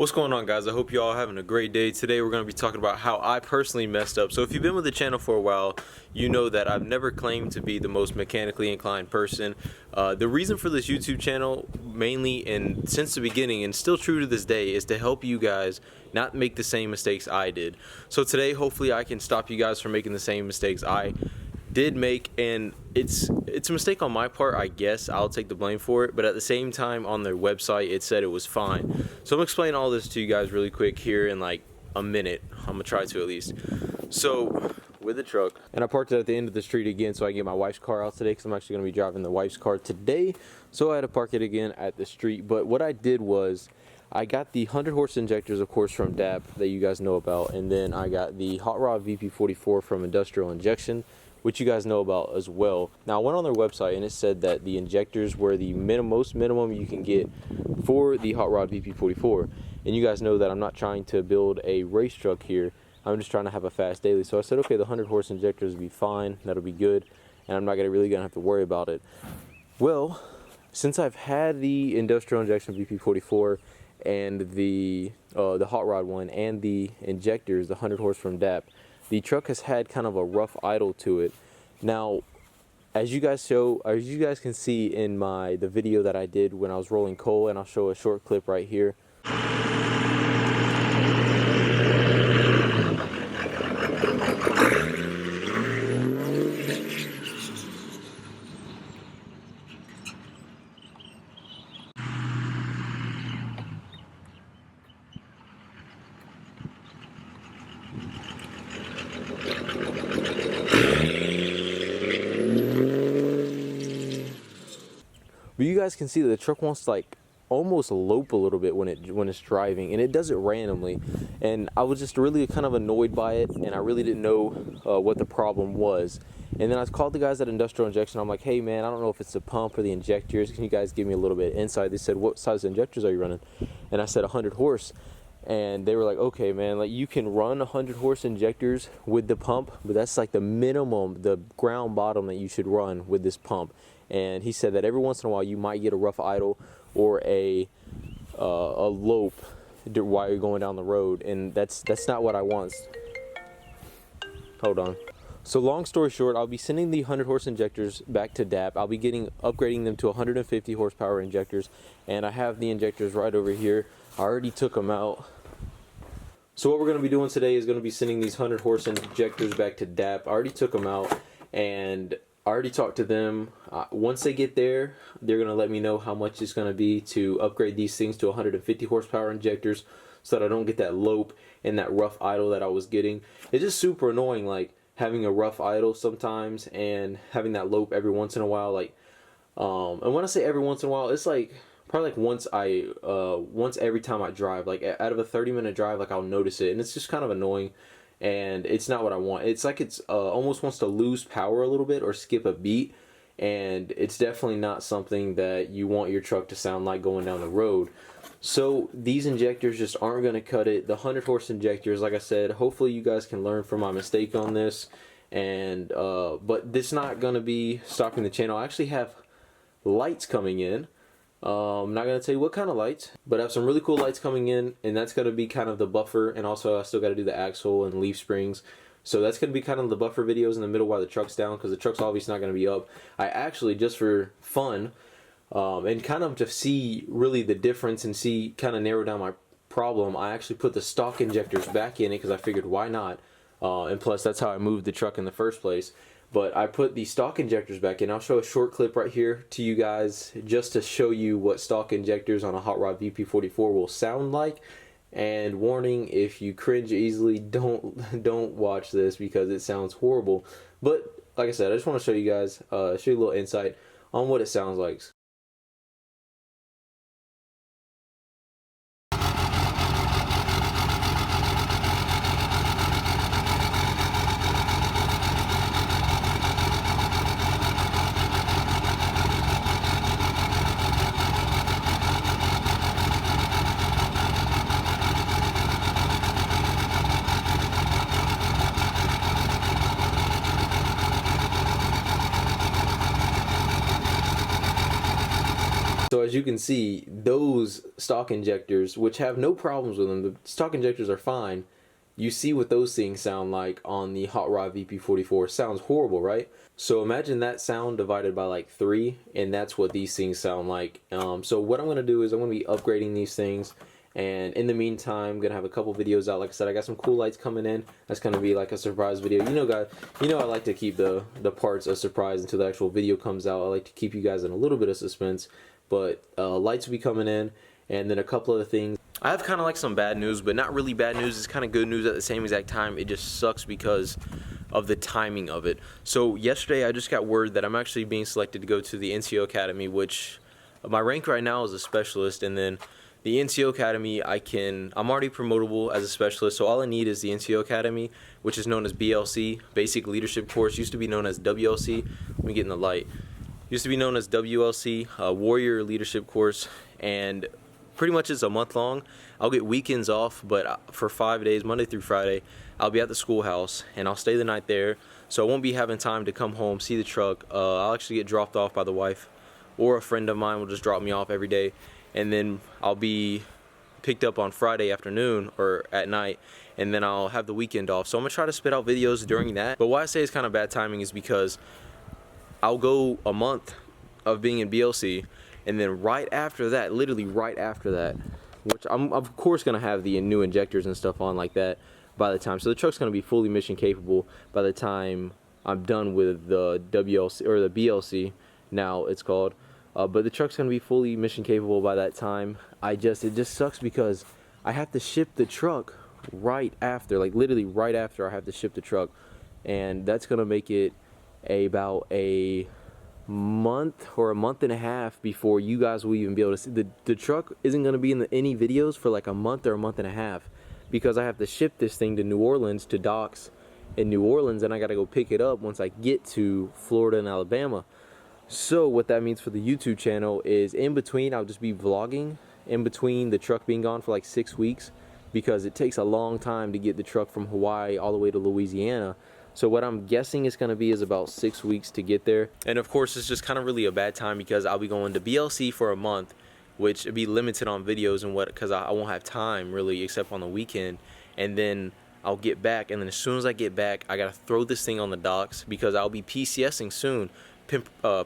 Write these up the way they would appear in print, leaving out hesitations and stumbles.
What's going on, guys? I hope you all having a great day. Today we're going to be talking about how I personally messed up. So if you've been with the channel for a while, you know that I've never claimed to be the most mechanically inclined person. The reason for this YouTube channel, mainly and since the beginning and still true to this day, is to help you guys not make the same mistakes I did. So today hopefully I can stop you guys from making the same mistakes I did make, and it's a mistake on my part. I guess I'll take the blame for it, but at the same time on their website it said it was fine. So I'm explaining all this to you guys really quick here in like a minute. I'm gonna try to at least. So with the truck, and I parked it at the end of the street again so I can get my wife's car out today, because I'm actually gonna be driving the wife's car today, so I had to park it again at the street. But what I did was I got the 100 horse injectors, of course, from DAP that you guys know about, and then I got the hot rod VP44 from Industrial Injection, which you guys know about as well. Now I went on their website and it said that the injectors were the most minimum you can get for the hot rod VP44. And you guys know that I'm not trying to build a race truck here. I'm just trying to have a fast daily. So I said, okay, the 100 horse injectors will be fine. That'll be good. And I'm not really gonna have to worry about it. Well, since I've had the Industrial Injection VP44 and the hot rod one and the injectors, the 100 horse from DAP, the truck has had kind of a rough idle to it. Now, as you guys can see in the video that I did when I was rolling coal, and I'll show a short clip right here. But you guys can see that the truck wants to like almost lope a little bit when it's driving, and it does it randomly. And I was just really kind of annoyed by it, and I really didn't know what the problem was. And then I called the guys at Industrial Injection. I'm like, hey man, I don't know if it's the pump or the injectors. Can you guys give me a little bit of insight? They said, what size injectors are you running? And I said 100 horse. And they were like, okay man, like you can run 100 horse injectors with the pump, but that's like the minimum, the ground bottom that you should run with this pump. And he said that every once in a while you might get a rough idle or a lope while you're going down the road, and that's not what I want. Hold on. So long story short, I'll be sending the 100 horse injectors back to DAP. I'll be upgrading them to 150 horsepower injectors, and I have the injectors right over here. I already took them out. So what we're going to be doing today is going to be sending these 100 horse injectors back to DAP. I already took them out, and I already talked to them. Once they get there, they're going to let me know how much it's going to be to upgrade these things to 150 horsepower injectors, so that I don't get that lope and that rough idle that I was getting. It's just super annoying, like having a rough idle sometimes and having that lope every once in a while. Like, and when I say every once in a while, it's like probably like once every time I drive. Like out of a 30-minute drive, like I'll notice it, and it's just kind of annoying. And it's not what I want. It's like it's almost wants to lose power a little bit or skip a beat, and it's definitely not something that you want your truck to sound like going down the road. So these injectors just aren't going to cut it. The 100 horse injectors, like I said, hopefully you guys can learn from my mistake on this, and but this not going to be stopping the channel. I actually have lights coming in. I'm not going to tell you what kind of lights, but I have some really cool lights coming in, and that's going to be kind of the buffer. And also I still got to do the axle and leaf springs, so that's going to be kind of the buffer videos in the middle while the truck's down, because the truck's obviously not going to be up. I actually, just for fun and kind of to see really the difference and see kind of narrow down my problem, I actually put the stock injectors back in it, because I figured why not, and plus that's how I moved the truck in the first place. But I put the stock injectors back in. I'll show a short clip right here to you guys just to show you what stock injectors on a hot rod VP44 will sound like. And warning, if you cringe easily, don't watch this, because it sounds horrible. But like I said, I just want to show you guys, show you a little insight on what it sounds like. So as you can see, those stock injectors, which have no problems with them, the stock injectors are fine. You see what those things sound like on the Hot Rod VP44. Sounds horrible, right? So imagine that sound divided by like 3, and that's what these things sound like. So what I'm going to do is I'm going to be upgrading these things, and in the meantime, I'm going to have a couple videos out. Like I said, I got some cool lights coming in. That's going to be like a surprise video. You know, guys, you know I like to keep the parts a surprise until the actual video comes out. I like to keep you guys in a little bit of suspense, but lights will be coming in, and then a couple other things. I have kind of like some bad news, but not really bad news. It's kind of good news at the same exact time. It just sucks because of the timing of it. So yesterday I just got word that I'm actually being selected to go to the NCO Academy, which my rank right now is a specialist, and then the NCO Academy, I'm already promotable as a specialist, so all I need is the NCO Academy, which is known as BLC, Basic Leadership Course, used to be known as WLC. Let me get in the light. Used to be known as WLC, Warrior Leadership Course, and pretty much it's a month long. I'll get weekends off, but for 5 days, Monday through Friday, I'll be at the schoolhouse, and I'll stay the night there, so I won't be having time to come home, see the truck. I'll actually get dropped off by the wife, or a friend of mine will just drop me off every day, and then I'll be picked up on Friday afternoon or at night, and then I'll have the weekend off. So I'm going to try to spit out videos during that. But why I say it's kind of bad timing is because I'll go a month of being in BLC, and then right after that, literally right after that, which I'm of course going to have the new injectors and stuff on like that by the time. So the truck's going to be fully mission capable by the time I'm done with the WLC, or the BLC now it's called. But the truck's going to be fully mission capable by that time. It just sucks because I have to ship the truck right after, like literally right after I have to ship the truck. And that's going to make it about a month or a month and a half before you guys will even be able to see. The truck isn't going to be in any videos for like a month or a month and a half, because I have to ship this thing to New Orleans, to docks in New Orleans, and I got to go pick it up once I get to Florida and Alabama. So what that means for the YouTube channel is in between I'll just be vlogging in between the truck being gone for like 6 weeks, because it takes a long time to get the truck from Hawaii all the way to Louisiana. So what I'm guessing it's going to be is about 6 weeks to get there. And of course it's just kind of really a bad time because I'll be going to BLC for a month, which would be limited on videos and what, because I won't have time really except on the weekend. And then I'll get back, and then as soon as I get back I got to throw this thing on the docks because I'll be PCSing soon.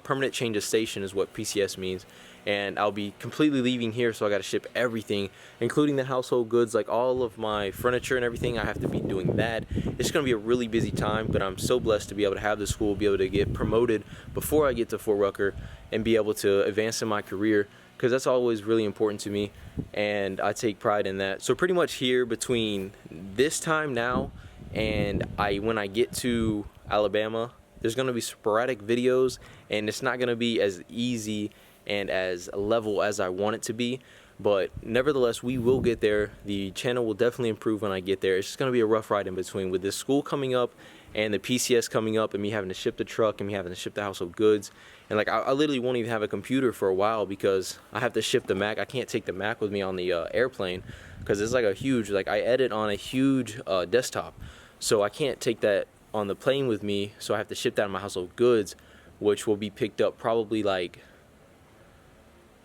Permanent change of station is what PCS means, and I'll be completely leaving here, so I got to ship everything, including the household goods, like all of my furniture and everything. I have to be doing that. It's going to be a really busy time, but I'm so blessed to be able to have the school, be able to get promoted before I get to Fort Rucker, and be able to advance in my career, because that's always really important to me, and I take pride in that. So pretty much here between this time now and when I get to Alabama, there's going to be sporadic videos, and it's not going to be as easy and as level as I want it to be, but nevertheless we will get there. The channel will definitely improve when I get there. It's just going to be a rough ride in between with this school coming up and the PCS coming up, and me having to ship the truck and me having to ship the household goods, and like I literally won't even have a computer for a while because I have to ship the Mac. I can't take the Mac with me on the airplane because it's like a huge, like I edit on a huge desktop, so I can't take that on the plane with me, so I have to ship that in my household goods, which will be picked up probably like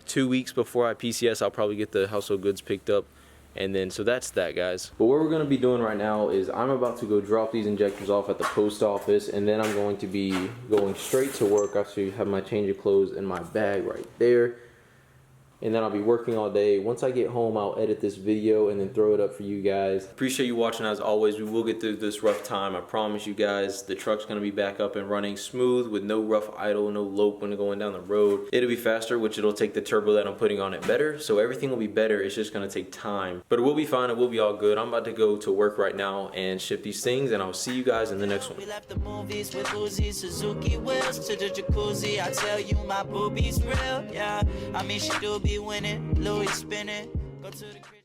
2 weeks before I PCS. I'll probably get the household goods picked up, and then so that's that, guys. But what we're going to be doing right now is I'm about to go drop these injectors off at the post office, and then I'm going to be going straight to work. I actually have my change of clothes in my bag right there, and then I'll be working all day. Once I get home, I'll edit this video and then throw it up for you guys. Appreciate you watching as always. We will get through this rough time, I promise you guys. The truck's gonna be back up and running smooth with no rough idle, no lope when going down the road. It'll be faster, which it'll take the turbo that I'm putting on it better, so everything will be better. It's just gonna take time, but it will be fine. It will be all good. I'm about to go to work right now and ship these things, and I'll see you guys in the next one. We left the movies with Uzi, Suzuki wheels to the jacuzzi. I tell you my boobies real, yeah. I mean she do be winning. Louis spinning, go to the